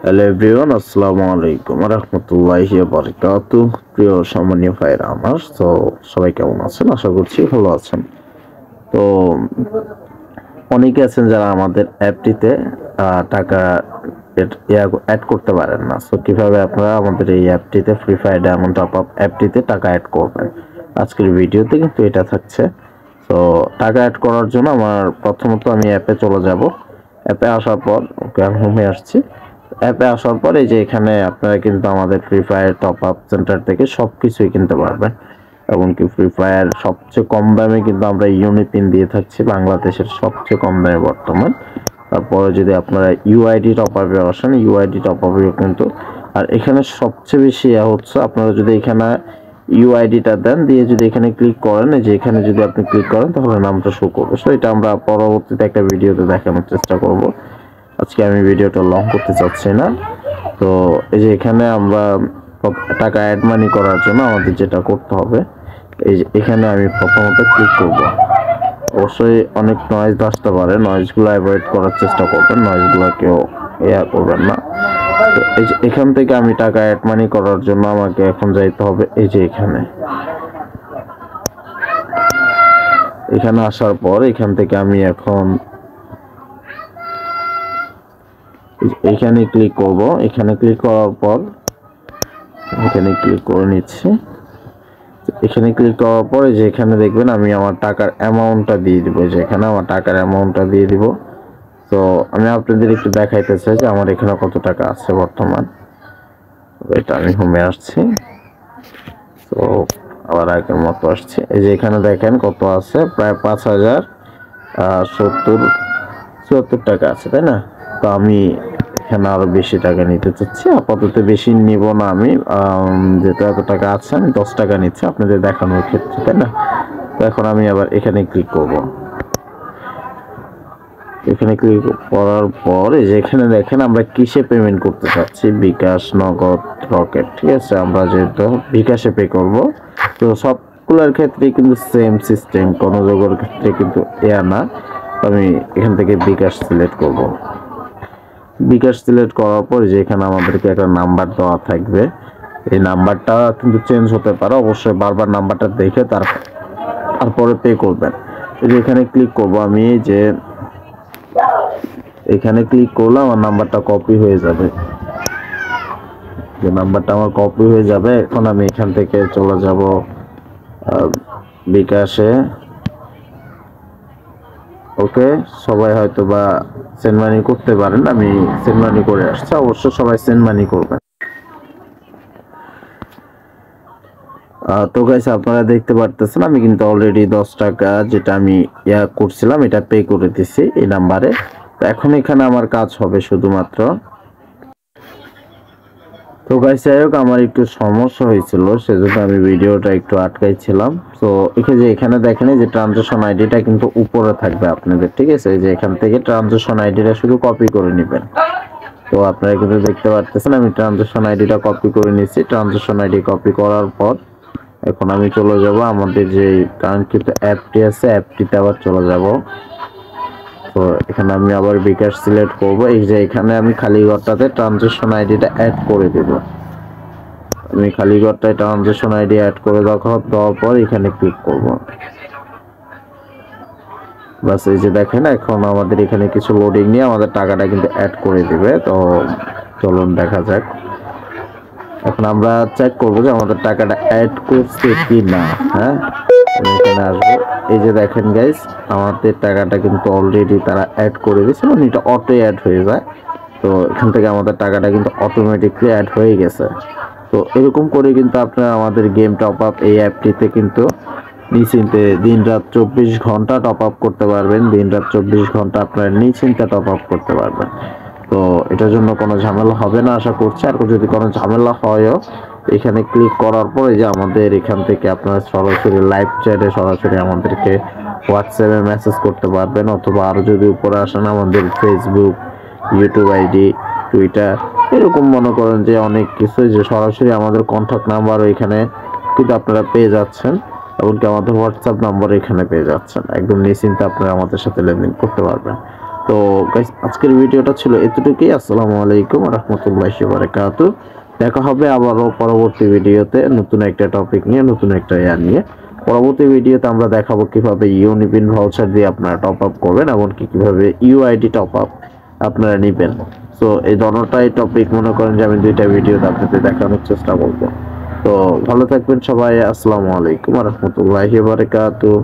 Hello everyone, আসসালামু আলাইকুম ওয়া রাহমাতুল্লাহি ওয়া বারাকাতুহু। প্রিয় সম্মানীয় ভাইরা আমার, তো সবাই কেমন আছেন? আশা করছি ভালো আছেন। তো অনেকে আছেন যারা আমাদের অ্যাপটিতে টাকা অ্যাড করতে পারেন না। সো কিভাবে আপনারা আমাদের এই অ্যাপটিতে free fire diamond top up অ্যাপটিতে টাকা অ্যাড করবেন, আজকের ভিডিওতে কিন্তু এটা থাকছে। তো টাকা অ্যাড করার জন্য প্রথমত আমি অ্যাপে চলে যাব। অ্যাপে আসার পর আমি হোমে আসছি। অ্যাপে আসার পর এই যে এখানে আপনারা কিন্তু আমাদের free fire top up centre থেকে সব কিছুই কিনতে পারবেন। এমনকি ফ্রি ফায়ার সবচেয়ে কম দামে কিন্তু আমরা ইউনিপিন দিয়ে থাকছি, বাংলাদেশের সবচেয়ে কম দামে বর্তমান। তারপরে যদি আপনারা ইউআইডি টপ আপে আসেন, ইউআইডি টপ আপেও কিন্তু, আর এখানে সবচেয়ে বেশি হচ্ছে আপনারা যদি এখানে ইউআইডিটা দেন, দিয়ে যদি এখানে ক্লিক করেন, যে এখানে যদি আপনি ক্লিক করেন তাহলে নামটা শো করবে। সো এটা আমরা পরবর্তীতে একটা ভিডিওতে দেখানোর চেষ্টা করব। আজকে আমি ভিডিওটা লং করতে চাচ্ছি না। তো এই যে এখানে আমরা টাকা অ্যাড মানি করার জন্য আমাদের যেটা করতে হবে, এই যে এখানে আমি প্রথমত ক্লিক করব। অবশ্যই অনেক নয়েজ আসতে পারে, নয়েজগুলো অ্যাভয়েড করার চেষ্টা করবেন, নয়েজগুলো কেউ করবেন না। তো এই যে এখান থেকে আমি টাকা অ্যাড মানি করার জন্য আমাকে এখন যাইতে হবে এই যে এখানে আসার পর এখান থেকে আমি এখন এখানে ক্লিক করব। এখানে ক্লিক করার পর এখানে ক্লিক করে নিচ্ছি। এখানে ক্লিক করার পরে যে এখানে দেখবেন আমি আমার টাকার অ্যামাউন্টটা দিয়ে দিব, যে এখানে আমার টাকার অ্যামাউন্টটা দিয়ে দিব। তো আমি আপনাদের একটু দেখাইতে চাই যে আমার এখানে কত টাকা আছে বর্তমান। এটা আমি হোমে আসছি, তো আবার আগের মতো আসছে। এই যে এখানে দেখেন কত আছে, প্রায় 5070 টাকা আছে, তাই না? তো আমি এখানে আরো বেশি টাকা নিতে চাচ্ছি। আপাতত বেশি নিব না আমি, যেহেতু এত টাকা আছে আমি 10 টাকা নিচ্ছি আপনাদের দেখানোর ক্ষেত্রে, তাই না? তো এখন আমি আবার এখানে ক্লিক করব। এখানে ক্লিক করার পর এই যে এখানে দেখেন আমরা কিসে পেমেন্ট করতে চাচ্ছি, বিকাশ, নগদ, রকেট। ঠিক আছে, আমরা যেহেতু বিকাশে পে করব, তো সবগুলোর ক্ষেত্রে কিন্তু সেম সিস্টেম, কোনো জায়গার ক্ষেত্রে কিন্তু না। আমি এখান থেকে বিকাশ সিলেক্ট করব। বিকাশ সিলেক্ট করার পর যে এখানে আমাদেরকে একটা নাম্বার দেওয়া থাকবে, এই নাম্বারটা কিন্তু চেঞ্জ হতে পারে, অবশ্যই বারবার নাম্বারটা দেখে তারপরে পে করবেন। এই যে এখানে ক্লিক করব আমি, যে এখানে ক্লিক করলে আমার নাম্বারটা কপি হয়ে যাবে, যে নাম্বারটা আমার কপি হয়ে যাবে। এখন আমি এখান থেকে চলে যাব বিকাশে। ওকে, সবাই হয়তো বা সেন্ড মানি করতে পারেন, আমি সেন্ড মানি করে আসছি, অবশ্যই সবাই সেন্ড মানি করবেন। তো গাইস আপনারা দেখতে পারতেছেন আমি কিন্তু অলরেডি 10 টাকা যেটা আমি করছিলাম এটা পে করে দিছি এই নাম্বারে। তো এখন এখানে আমার কাজ হবে শুধুমাত্র। তো গাইস যাই হোক, আমার একটু সমস্যা হয়েছিল, সেজন্য আমি ভিডিওটা একটু আটকাইছিলাম। তো এখানে দেখেন যে ট্রানজাকশন আইডিটা কিন্তু উপরে থাকবে আপনাদের, ঠিক আছে? এই যে এখান থেকে ট্রানজাকশন আইডিটা শুধু কপি করে নেবেন। তো আপনারা কিন্তু দেখতে পারতেছেন আমি ট্রানজাকশন আইডিটা কপি করে নিয়েছি। ট্রানজাকশন আইডি কপি করার পর এখন আমি চলে যাব আমাদের যে কাঙ্ক্ষিত অ্যাপটি আছে, অ্যাপটিতে আবার চলে যাব। তো এখানে আমি আবার বিকাশ সিলেক্ট করব। এই যে এখানে আমি খালি ঘরটাতে ট্রানজাকশন আইডিটা অ্যাড করে দেব। আমি খালি ঘরটায় ট্রানজাকশন আইডি অ্যাড করে দেওয়ার পর এখানে ক্লিক করব। বাস এই যে দেখেন এখন আমাদের এখানে কিছু লোডিং নিয়ে আমাদের টাকাটা কিন্তু অ্যাড করে দিবে। তো চলুন দেখা যাক। এখন আমরা চেক করবো যে আমাদের টাকাটা অ্যাড করছে কি না। হ্যাঁ, এখানে আসবো। এই যে দেখেন গাইস, আমাদের টাকাটা কিন্তু অলরেডি তারা অ্যাড করে দিয়েছে, মানে এটা অটো অ্যাড হয়ে যায়। তো এখান থেকে আমাদের টাকাটা কিন্তু অটোমেটিকলি অ্যাড হয়ে গেছে। তো এরকম করে কিন্তু আপনারা আমাদের গেম টপ আপ এই অ্যাপটিতে কিন্তু নিশ্চিন্তে দিন রাত 24 ঘন্টা টপ আপ করতে পারবেন। দিন রাত 24 ঘন্টা আপনারা নিশ্চিন্তে টপ আপ করতে পারবেন। তো এটার জন্য কোনো ঝামেলা হবে না আশা করছি। আর যদি কোনো ঝামেলা হয়ও, এখানে ক্লিক করার পরে যে আমাদের এখান থেকে আপনারা সরাসরি লাইভ চ্যাটে সরাসরি আমাদেরকে হোয়াটসঅ্যাপে মেসেজ করতে পারবেন, অথবা আরও যদি উপরে আসেন আমাদের ফেসবুক, ইউটিউব আইডি, টুইটার, এরকম মনে করেন যে অনেক কিছু, যে সরাসরি আমাদের কন্ট্যাক্ট নাম্বার এখানে কিন্তু আপনারা পেয়ে যাচ্ছেন। এমনকি আমাদের হোয়াটসঅ্যাপ নাম্বার এখানে পেয়ে যাচ্ছেন। একদম নিশ্চিন্তে আপনারা আমাদের সাথে লেনদেন করতে পারবেন। তো গাইস, আজকের ভিডিওটা ছিল এতটুকুই। আসসালামু আলাইকুম ওয়া রাহমাতুল্লাহি ওয়া বারাকাতুহু। দেখা হবে আবারও পরবর্তী ভিডিওতে নতুন একটা টপিক নিয়ে, নতুন একটা নিয়ে। পরবর্তী ভিডিওতে আমরা দেখাবো কিভাবে ইউনিপিন ভাউচার দিয়ে আপনারা টপ আপ করবেন, এমনকি কিভাবে ইউআইডি টপ আপ আপনারা নেবেন। সো এই ধরনটাই টপিক মনে করেন যে আমি 2টা ভিডিওতে আপনাদের দেখানোর চেষ্টা করব। তো ভালো থাকবেন সবাই। আসসালামু আলাইকুম ওয়া রাহমাতুল্লাহি ওয়া বারাকাতুহু।